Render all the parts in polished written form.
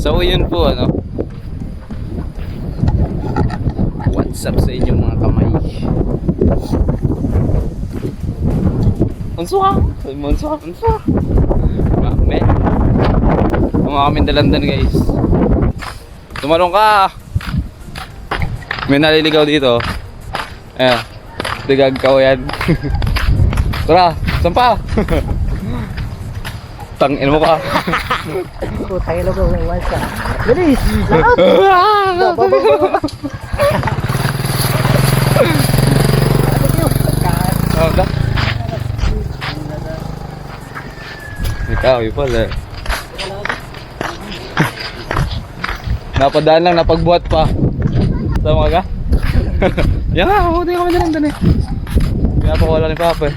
So yun po ano. What's up sa inyong mga kamay? Unso ka? Men. Mga kaming dalandan guys. Tumalong ka. May naliligaw dito. Ayan. Digag ka yan. Tara, sampa. Tangin mo ka. Putang ina ko, wansa. Bilis! Lahat! Ikaw, yung pala. Napadaan lang, napagbuhat pa. Tama ka? Yan nga, huwag kami na lang doon eh. Pinapakawala ni Papa eh.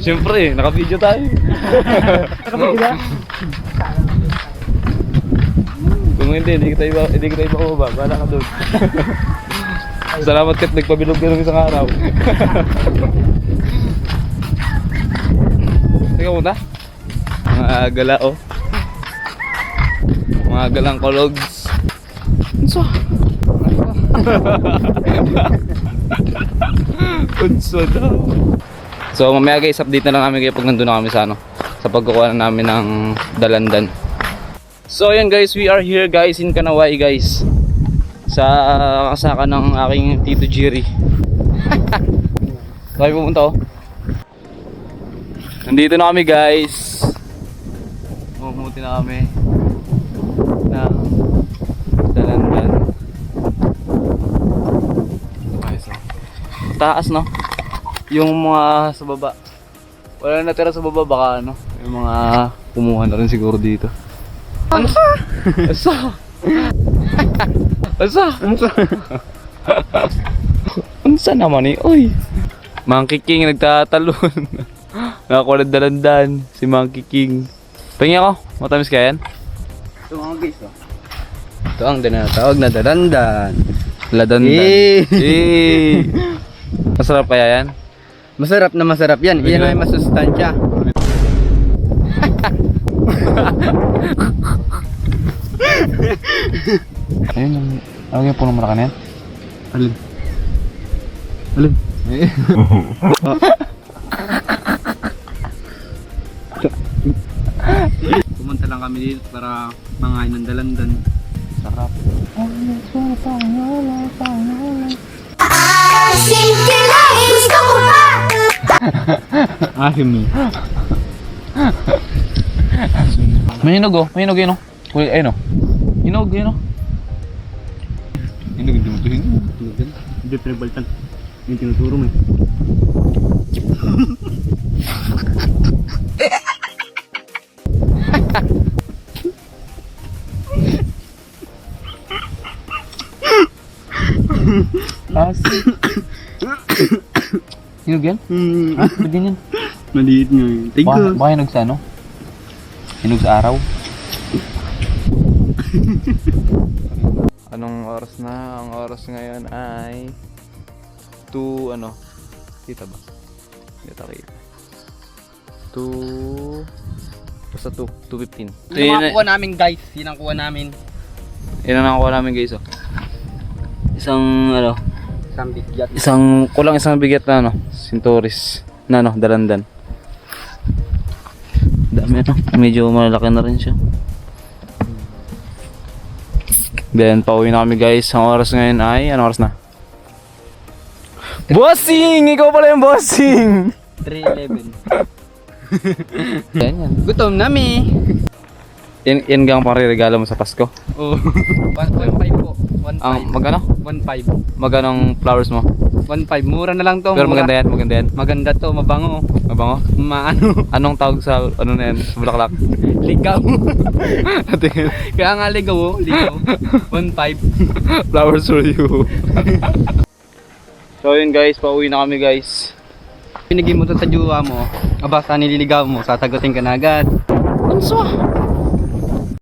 Siyempre, naka-video tayo. Kung hindi kita iba ko ba? Bala ka doon. Salamat kat, nagpabilog ka ng isang araw. Teka muna. Mga gala oh. Mga galang kologs. Unso? Unso daw. So mamaya guys, update na lang kami kayo pag nandun na kami sa ano, sa pagkukuha na namin ng dalandan. So ayan guys, we are here guys in Kanawai guys. Sa kasaka ng aking Tito Jerry. Tayo pumunta oh. Nandito na kami guys. Pumuti na kami na dalandan. Taas no. Yung mga sa baba. Wala na natira sa baba baka ano. Yung mga kumuha na rin siguro dito. Asa? Asa? Asa? Unsa naman eh? Uy. Monkey King nagtatalon. Nakakuha ng dalandan. Si Monkey King. Tingin ako. Matamis kaya yan? Ito mga guys oh. Ito ang tinatawag na dalandan. Ladandan. Eh. Masarap kaya yan? Masarap na masarap yan. Iyan ay masustansya. Ayun yung... Ano yung punong marakan yan? Alin? Alin? Pumunta lang kami dito para mangain ng dalandan. Sarap. Ahim. May hinog oh. May hinog yun oh. Ayun oh. Hinog yun oh. Hinog hindi mo ito hinog. Hindi pinabaltan. Yung tinuturo mo eh. Hinog yan? Ha? Ba't ganyan? Maliit nga eh. Tigo. Baka hinog sa ano? Hinog sa araw? Anong oras na? Ang oras ngayon ay 2 ano? Kita ba? Hindi kita. 2 basta 2:15. Yun ang kuha namin guys. Yun ang kuha namin. Yan ang nakuha namin guys oh. Isang ano? Isang bigyat. Kulang isang bigat na ano? Sintoris na ano? Dalandan. Dami ano? Medyo malaki na rin siya. Then pauwi na kami guys. Ang oras ngayon ay anong oras na? Bossing! Ikaw pala yung bossing! 3:11. Yan. Gutom na mi. Yan gang pang-regalo mo sa Pasko? Oh. 1.5 po. 1.5. Magkano? 1.5. Magkano flowers mo? 1.5. Mura na lang to. Pero mura. maganda yan. Maganda to, mabango. Mabango? Maano? Anong tawag sa ano na yan? Sa bulaklak? Ligaw. Tingin. Kaya nga ligaw oh. Ligaw. 1.5. Flowers for you. So yun guys, pauwi na kami guys. Pinigay mo to sa jowa mo. Aba, sa nililigaw mo, sasagutin ka na agad. Unso?